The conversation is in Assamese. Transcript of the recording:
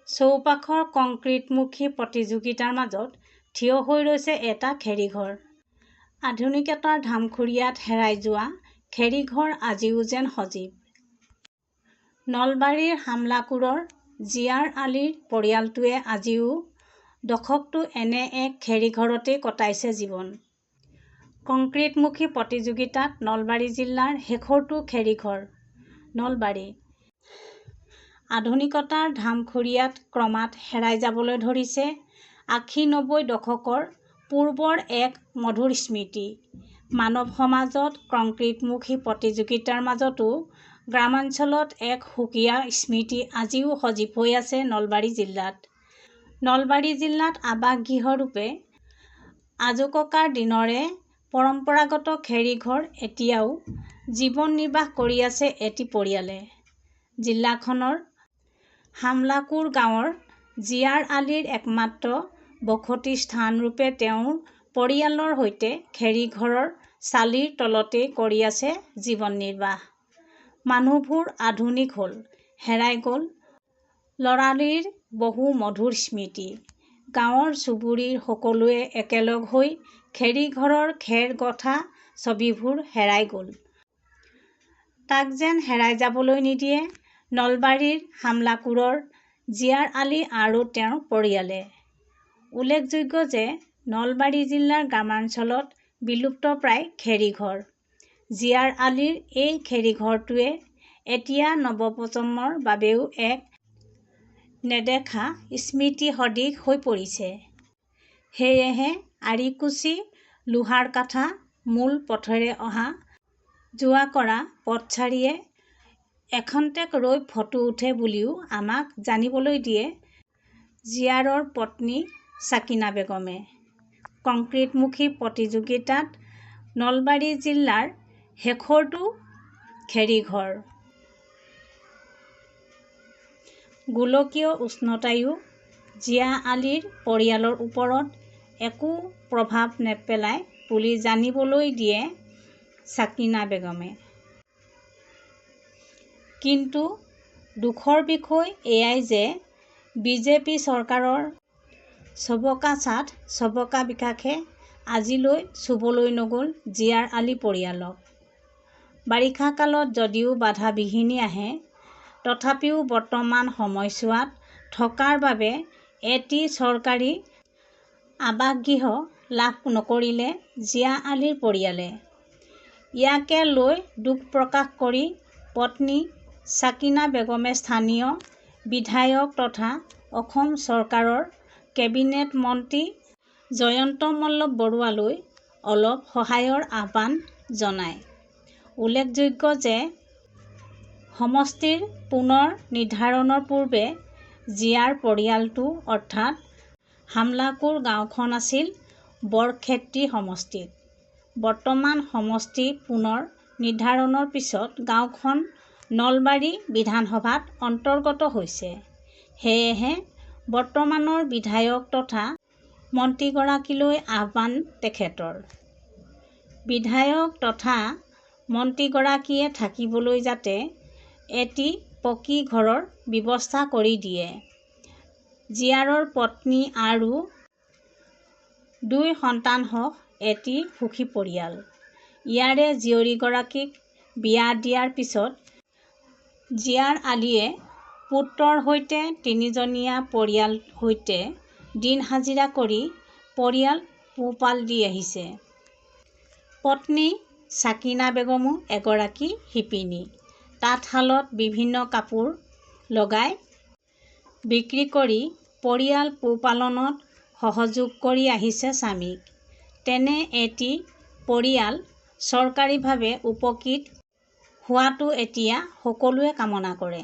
চৌপাশৰ কংক্ৰিটমুখী প্ৰতিযোগিতাৰ মাজত থিয় হৈ ৰৈছে এটা খেৰীঘৰ। আধুনিকতাৰ ধামখুৰীয়াত হেৰাই যোৱা খেৰীঘৰ আজিও যেন সজীৱ। নলবাৰীৰ হামলাকুৰৰ জিয়াৰ আলীৰ পৰিয়ালটোৱে আজিও দশকটো এনে এক খেৰীঘৰতেই কটাইছে জীৱন। কংক্ৰিটমুখী প্ৰতিযোগিতাত নলবাৰী জিলাৰ শেষৰটো খেৰীঘৰ নলবাৰী। আধুনিকতাৰ ধামখুৰীয়াত ক্ৰমাৎ হেৰাই যাবলৈ ধৰিছে ৮০-৯০ দশকৰ পূৰ্বৰ এক মধুৰ স্মৃতি। মানৱ সমাজত কংক্ৰিটমুখী প্ৰতিযোগিতাৰ মাজতো গ্ৰামাঞ্চলত এক সুকীয়া স্মৃতি আজিও সজীৱ হৈ আছে নলবাৰী জিলাত। নলবাৰী জিলাত আৱাসগৃহৰূপে আজোককাৰ দিনৰে পৰম্পৰাগত খেৰীঘৰ এতিয়াও জীৱন নিৰ্বাহ কৰি আছে এটি পৰিয়ালে। জিলাখনৰ হামলাকুৰ গাঁৱৰ জিয়াৰ আলীৰ একমাত্ৰ বসতি স্থানৰূপে তেওঁৰ পৰিয়ালৰ সৈতে খেৰীঘৰৰ চালিৰ তলতেই কৰি আছে জীৱন নিৰ্বাহ। মানুহবোৰ আধুনিক হ'ল, হেৰাই গ'ল ল'ৰালিৰ বহু মধুৰ স্মৃতি। গাঁৱৰ চুবুৰীৰ সকলোৱে একেলগ হৈ খেৰীঘৰৰ খেৰ গঠা ছবিবোৰ হেৰাই গ'ল। তাক যেন হেৰাই যাবলৈ নিদিয়ে নলবাৰীৰ হামলাকুৰৰ জিয়াৰ আলী আৰু তেওঁৰ পৰিয়ালে। উল্লেখযোগ্য যে নলবাৰী জিলাৰ গ্ৰামাঞ্চলত বিলুপ্তপ্ৰায় খেৰীঘৰ। জিয়াৰ আলীৰ এই খেৰীঘৰটোৱে এতিয়া নৱপ্ৰজন্মৰ বাবেও এক নেদেখা স্মৃতি সদৃশ হৈ পৰিছে। সেয়েহে আৰিকুচি লোহাৰকাঠা মূল পথেৰে অহা যোৱা কৰা পথচাৰীয়ে এখন্তেক ৰৈ ফটো উঠে বুলিও আমাক জানিবলৈ দিয়ে জিয়াৰৰ পত্নী ছাকিনা বেগমে। কংক্ৰিটমুখী প্ৰতিযোগিতাত নলবাৰী জিলাৰ শেষৰটো খেৰীঘৰ। গোলকীয় উষ্ণতায়ো জিয়া আলীৰ পৰিয়ালৰ ওপৰত একো প্ৰভাৱ নেপেলায় বুলি জানিবলৈ দিয়ে ছাকিনা বেগমে। কিন্তু দুখৰ বিষয় এয়াই যে বিজেপি চৰকাৰৰ সবকা সাথ সবকা বিকাশে আজিলৈ চুবলৈ নগ'ল জিয়াৰ আলী পৰিয়ালক। বাৰিষা কালত যদিও বাধা বিঘিনি আহে, তথাপিও বৰ্তমান সময়ছোৱাত থকাৰ বাবে এটি চৰকাৰী আৱাসগৃহ লাভ নকৰিলে জিয়া আলীৰ পৰিয়ালে। ইয়াকে লৈ দুখ প্ৰকাশ কৰি পত্নী ছাকিনা বেগমে স্থানীয় বিধায়ক তথা অসম চৰকাৰৰ কেবিনেট মন্ত্ৰী জয়ন্ত মল্ল বৰুৱালৈ অলপ সহায়ৰ আহ্বান জনায়। উল্লেখযোগ্য যে সমষ্টিৰ পুনৰ নিৰ্ধাৰণৰ পূৰ্বে জিয়াৰ পৰিয়ালটো অৰ্থাৎ হামলাকুৰ গাঁওখন আছিল বৰক্ষেত্ৰী সমষ্টিত। বৰ্তমান সমষ্টি পুনৰ নিৰ্ধাৰণৰ পিছত গাঁওখন নলবাৰী বিধানসভাত অন্তৰ্গত হৈছে। সেয়েহে বৰ্তমানৰ বিধায়ক তথা মন্ত্ৰীগৰাকীলৈ আহ্বান তেখেতৰ। বিধায়ক তথা মন্ত্ৰীগৰাকীয়ে থাকিবলৈ যাতে এটি পকী ঘৰৰ ব্যৱস্থা কৰি দিয়ে। জিয়াৰৰ পত্নী আৰু 2 সন্তানসহ এটি সুখী পৰিয়াল। ইয়াৰে জীয়ৰীগৰাকীক বিয়া দিয়াৰ পিছত জিয়াৰ আলীয়ে পুত্ৰৰ সৈতে 3জনীয়া পৰিয়াল সৈতে দিন হাজিৰা কৰি পৰিয়াল পোহপাল দি আহিছে। পত্নী ছাকিনা বেগমো এগৰাকী শিপিনী। তাঁতশালত বিভিন্ন কাপোৰ লগাই বিক্ৰী কৰি পৰিয়াল পোহপালনত সহযোগ কৰি আহিছে স্বামীক। তেনে এটি পৰিয়াল চৰকাৰীভাৱে উপকৃত হোৱাটো এতিয়া সকলোৱে কামনা কৰে।